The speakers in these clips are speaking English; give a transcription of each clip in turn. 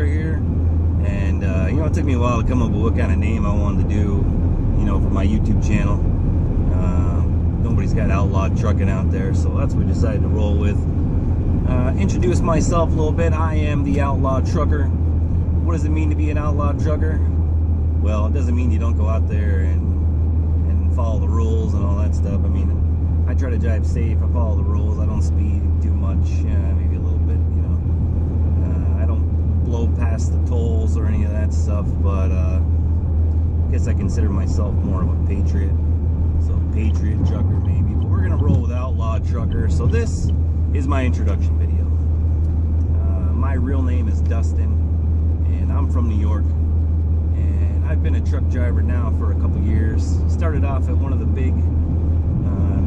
Trucker here, and you know, it took me a while to come up with what kind of name I wanted to do, you know, for my YouTube channel. Nobody's got Outlaw Trucking out there, so that's what we decided to roll with. Introduce myself a little bit. I am the Outlaw Trucker. What does it mean to be an Outlaw Trucker? Well, it doesn't mean you don't go out there and follow the rules and all that stuff. I mean, I try to drive safe. I follow the rules. I don't speed too much, maybe a little bit, you know. I don't blow past the tolls or any of that stuff, but I guess I consider myself more of a patriot. So, patriot trucker maybe. But we're going to roll with Outlaw Trucker. So this is my introduction video. My real name is Dustin, and I'm from New York. And I've been a truck driver now for a couple years. Started off at one of the big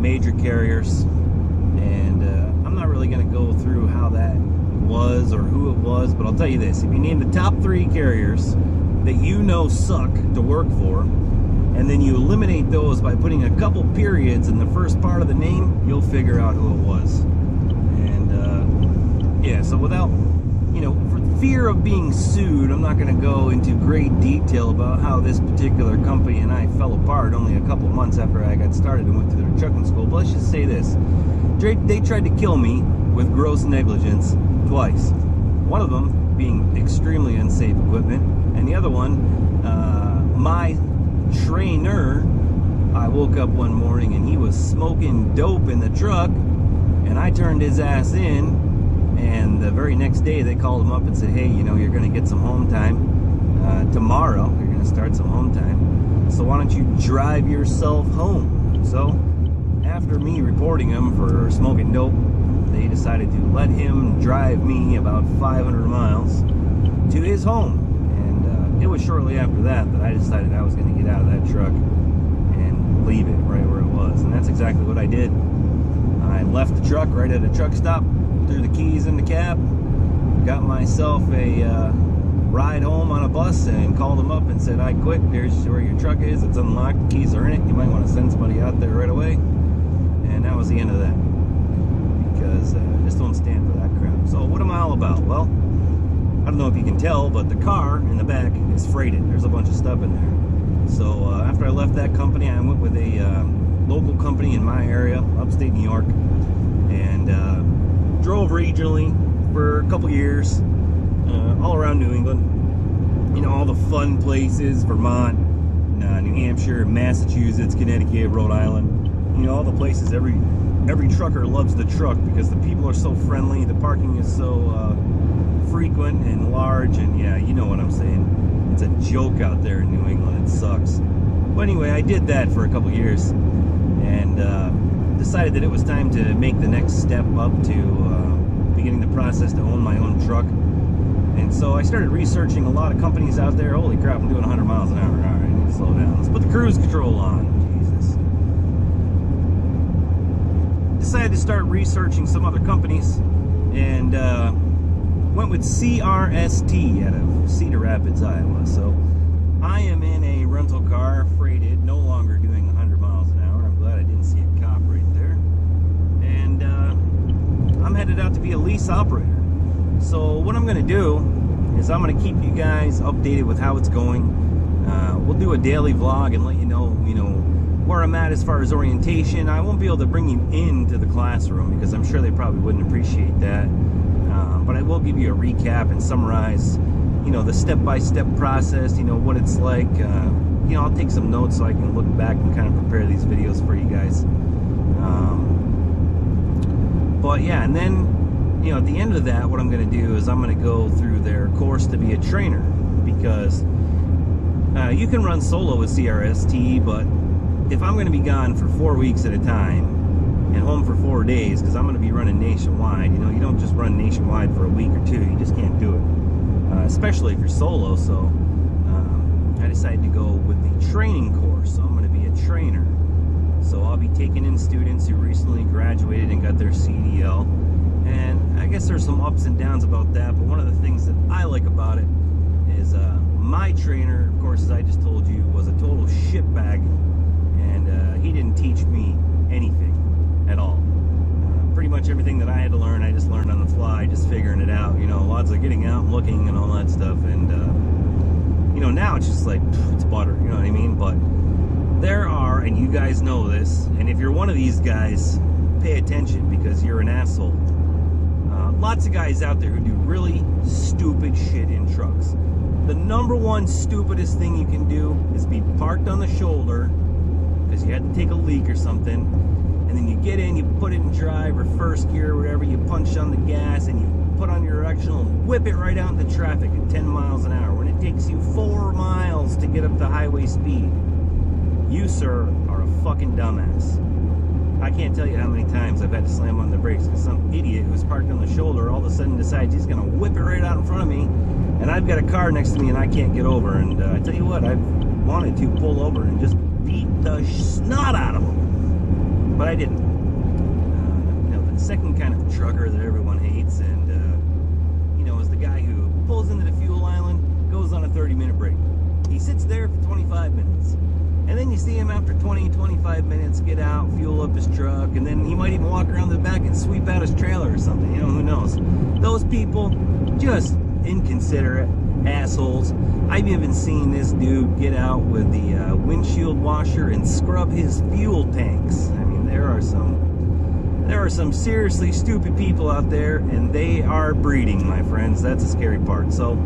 major carriers, and I'm not really going to go through how that was or who it was, but I'll tell you this: if you name the top 3 carriers that you know suck to work for, and then you eliminate those by putting a couple periods in the first part of the name, you'll figure out who it was. And yeah, so without, you know, for fear of being sued, I'm not going to go into great detail about how this particular company and I fell apart only a couple months after I got started and went to their trucking school. But let's just say this: they tried to kill me with gross negligence twice. One of them being extremely unsafe equipment, and the other one, my trainer, I woke up one morning and he was smoking dope in the truck, and I turned his ass in, and the very next day they called him up and said, hey, you know, you're going to get some home time tomorrow. You're going to start some home time, so why don't you drive yourself home? So after me reporting him for smoking dope, they decided to let him drive me about 500 miles to his home. It was shortly after that I decided I was going to get out of that truck and leave it right where it was. And that's exactly what I did. I left the truck right at a truck stop, threw the keys in the cab, got myself a ride home on a bus, and called them up and said, I quit. Here's where your truck is. It's unlocked. The keys are in it. You might want to send somebody out there right away. And that was the end of that. Because I just don't stand for that crap. So what am I all about? Well, I don't know if you can tell, but the car in the back is freighted. There's a bunch of stuff in there. So after I left that company, I went with a local company in my area, upstate New York, and drove regionally for a couple years, all around New England. You know, all the fun places: Vermont, New Hampshire, Massachusetts, Connecticut, Rhode Island. You know, all the places every trucker loves the truck because the people are so friendly, the parking is so frequent and large, and yeah, you know what I'm saying. It's a joke out there in New England. It sucks. But anyway, I did that for a couple years, and decided that it was time to make the next step up to beginning the process to own my own truck. And so I started researching a lot of companies out there. Holy crap, I'm doing 100 miles an hour. All right, I need to slow down. Let's put the cruise control on. Jesus. Decided to start researching some other companies, and went with CRST out of Cedar Rapids, Iowa. So I am in a rental car, freighted, no longer doing 100 miles an hour. I'm glad I didn't see a cop right there. And I'm headed out to be a lease operator. So what I'm going to do is I'm going to keep you guys updated with how it's going. We'll do a daily vlog and let you know, where I'm at as far as orientation. I won't be able to bring you into the classroom because I'm sure they probably wouldn't appreciate that. But I will give you a recap and summarize, the step-by-step process, what it's like. I'll take some notes so I can look back and kind of prepare these videos for you guys. But yeah, and then, at the end of that, what I'm going to do is I'm going to go through their course to be a trainer, because you can run solo with CRST, but if I'm going to be gone for 4 weeks at a time and home for 4 days, because I'm going to be running nationwide, you don't just run nationwide for a week or two. You just can't do it, especially if you're solo. So I decided to go with the training course. So I'm going to be a trainer. So I'll be taking in students who recently graduated and got their CDL. And I guess there's some ups and downs about that, but one of the things that I like about it is my trainer, of course, as I just told you, was a total shitbag, and he didn't teach me anything at all. Pretty much everything that I had to learn, I just learned on the fly, just figuring it out. Lots of getting out and looking and all that stuff. And now it's just like, it's butter, you know what I mean? But there are, and you guys know this, and if you're one of these guys, pay attention, because you're an asshole. Lots of guys out there who do really stupid shit in trucks. The number one stupidest thing you can do is be parked on the shoulder because you had to take a leak or something, and then you get in, you put it in drive or first gear or whatever, you punch on the gas and you put on your directional and whip it right out into traffic at 10 miles an hour when it takes you 4 miles to get up to highway speed. You, sir, are a fucking dumbass. I can't tell you how many times I've had to slam on the brakes because some idiot who's parked on the shoulder all of a sudden decides he's going to whip it right out in front of me, and I've got a car next to me and I can't get over. And I tell you what, I've wanted to pull over and just beat the snot out of him, but I didn't. The second kind of trucker that everyone hates, and is the guy who pulls into the fuel island, goes on a 30-minute break. He sits there for 25 minutes. And then you see him after 20-25 minutes get out, fuel up his truck, and then he might even walk around the back and sweep out his trailer or something. Who knows? Those people, just inconsiderate assholes. I've even seen this dude get out with the windshield washer and scrub his fuel tanks. I mean, there are some seriously stupid people out there, and they are breeding, my friends. That's the scary part. So,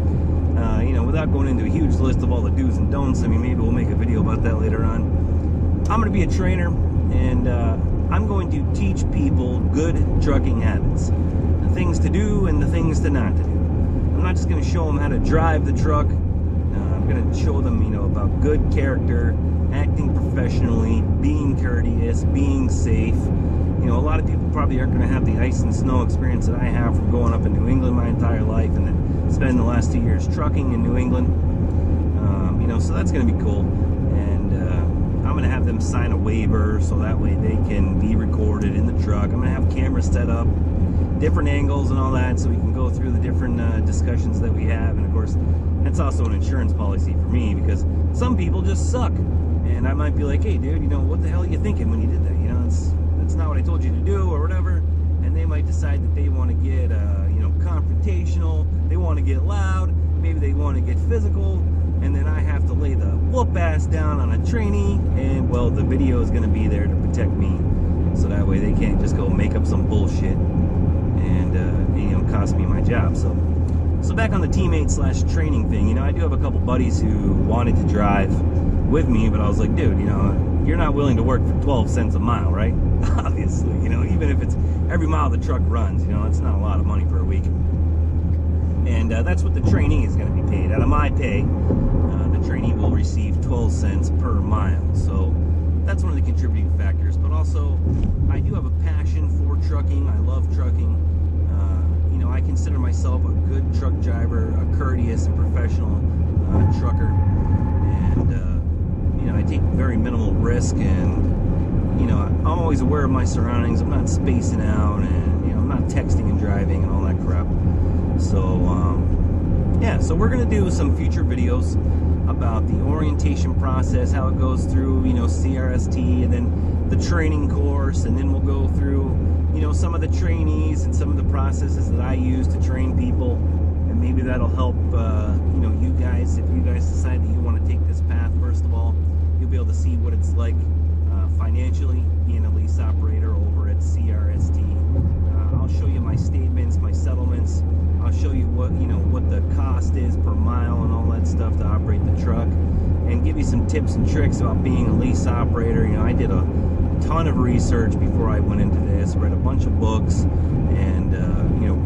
without going into a huge list of all the do's and don'ts, I mean, maybe we'll make a video about that later on. I'm going to be a trainer, and I'm going to teach people good trucking habits. The things to do and the things to not to do. I'm not just going to show them how to drive the truck. I'm going to show them, about good character, acting professionally, being courteous, being safe. A lot of people probably aren't going to have the ice and snow experience that I have from going up in New England my entire life and then spending the last 2 years trucking in New England. So that's going to be cool. And I'm going to have them sign a waiver so that way they can be recorded in the truck. I'm going to have cameras set up, different angles and all that, so we can go through the different discussions that we have. And of course, that's also an insurance policy for me, because some people just suck. And I might be like, hey, dude, what the hell are you thinking when you did that? That's not what I told you to do or whatever. And they might decide that they want to get confrontational, they want to get loud, maybe they want to get physical, and then I have to lay the whoop ass down on a trainee, and well, the video is going to be there to protect me, so that way they can't just go make up some bullshit and cost me my job. So back on the teammate / training thing, I do have a couple buddies who wanted to drive with me, but I was like, dude, you're not willing to work for 12 cents a mile, right? Obviously, even if it's every mile the truck runs, it's not a lot of money per week. And that's what the trainee is going to be paid. Out of my pay, the trainee will receive 12 cents per mile. So that's one of the contributing factors. But also, I do have a passion for trucking. I love trucking. I consider myself a good truck driver, a courteous and professional trucker. And, I take very minimal risk, and I'm always aware of my surroundings. I'm not spacing out, and I'm not texting and driving and all that crap. So we're gonna do some future videos about the orientation process, how it goes through, CRST, and then the training course, and then we'll go through, some of the trainees and some of the processes that I use to train people, and maybe that'll help, you guys, if you guys decide that you want to take this path. First of all, you'll be able to see what it's like financially being a lease operator over at CRST. I'll show you my statements, my settlements. I'll show you what the cost is per mile and all that stuff to operate the truck, and give you some tips and tricks about being a lease operator. I did a ton of research before I went into this, read a bunch of books, and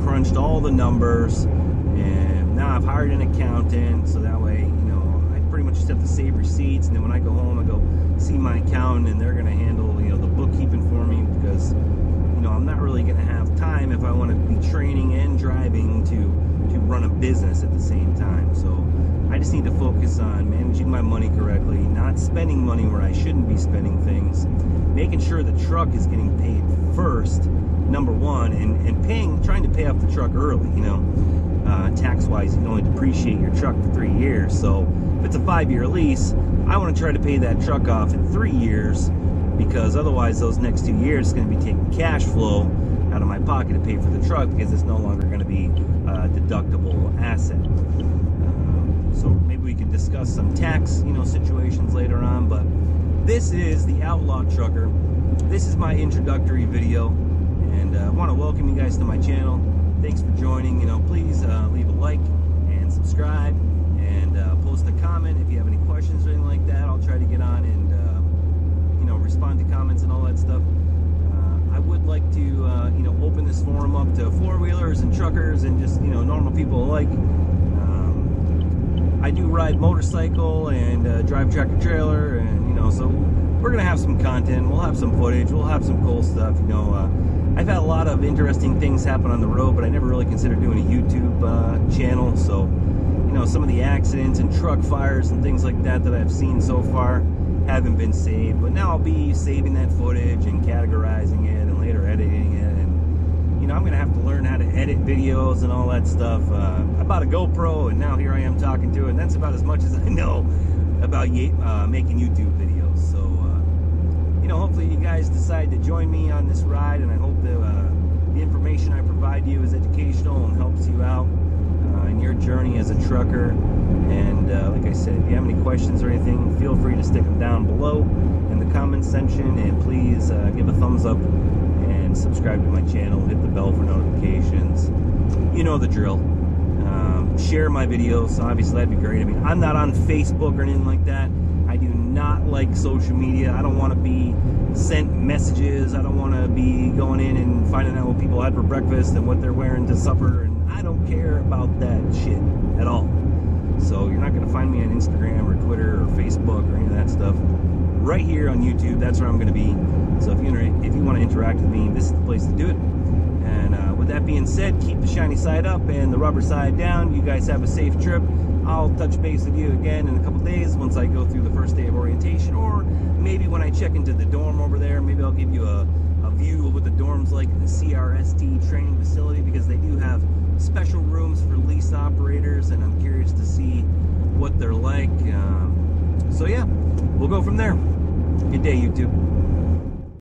crunched all the numbers. And now I've hired an accountant, so that way I pretty much just have to save receipts, and then when I go home, I go see my accountant, and they're going to handle the bookkeeping for me, because I'm not really going to have time if I want to be training and driving to run a business at the same time. So I just need to focus on managing my money correctly, not spending money where I shouldn't be spending things, making sure the truck is getting paid first, number one, and trying to pay off the truck early. Tax-wise, you can only depreciate your truck for 3 years. So if it's a 5-year lease, I want to try to pay that truck off in 3 years, because otherwise those next 2 years is going to be taking cash flow out of my pocket to pay for the truck, because it's no longer going to be a deductible asset. tax, situations later on. But this is the Outlaw Trucker. This is my introductory video, and I want to welcome you guys to my channel. Thanks for joining. Please leave a like and subscribe, and post a comment if you have any questions or anything like that. I'll try to get on and respond to comments and all that stuff. I would like to open this forum up to four-wheelers and truckers and just normal people alike. I do ride motorcycle and drive tractor trailer, and so we're gonna have some content. We'll have some footage. We'll have some cool stuff. I've had a lot of interesting things happen on the road, but I never really considered doing a YouTube channel. So some of the accidents and truck fires and things like that I've seen so far haven't been saved, but now I'll be saving that footage and categorizing it and later editing it. And I'm gonna have to learn how to edit videos and all that stuff. I bought a GoPro, and now here I am talking to it, and that's about as much as I know about making YouTube videos. So hopefully you guys decide to join me on this ride, and I hope that the information I provide you is educational and helps you out in your journey as a trucker. And like I said, if you have any questions or anything, feel free to stick them down below in the comments section, and please give a thumbs up and subscribe to my channel, hit the bell for notifications. You know the drill. Share my videos, obviously that'd be great. I mean, I'm not on Facebook or anything like that. I do not like social media. I don't want to be sent messages. I don't want to be going in and finding out what people had for breakfast and what they're wearing to supper, and I don't care about that shit at all. So you're not going to find me on Instagram or Twitter or Facebook or any of that stuff. Right here on YouTube, that's where I'm going to be. So if you want to interact with me, this is the place to do it. And with that being said, keep the shiny side up and the rubber side down. You guys have a safe trip. I'll touch base with you again in a couple days once I go through the first day of orientation, or maybe when I check into the dorm over there. Maybe I'll give you a view of what the dorm's like at the CRST training facility, because they do have special rooms for lease operators, and I'm curious to see what they're like. So yeah, we'll go from there. Good day, YouTube.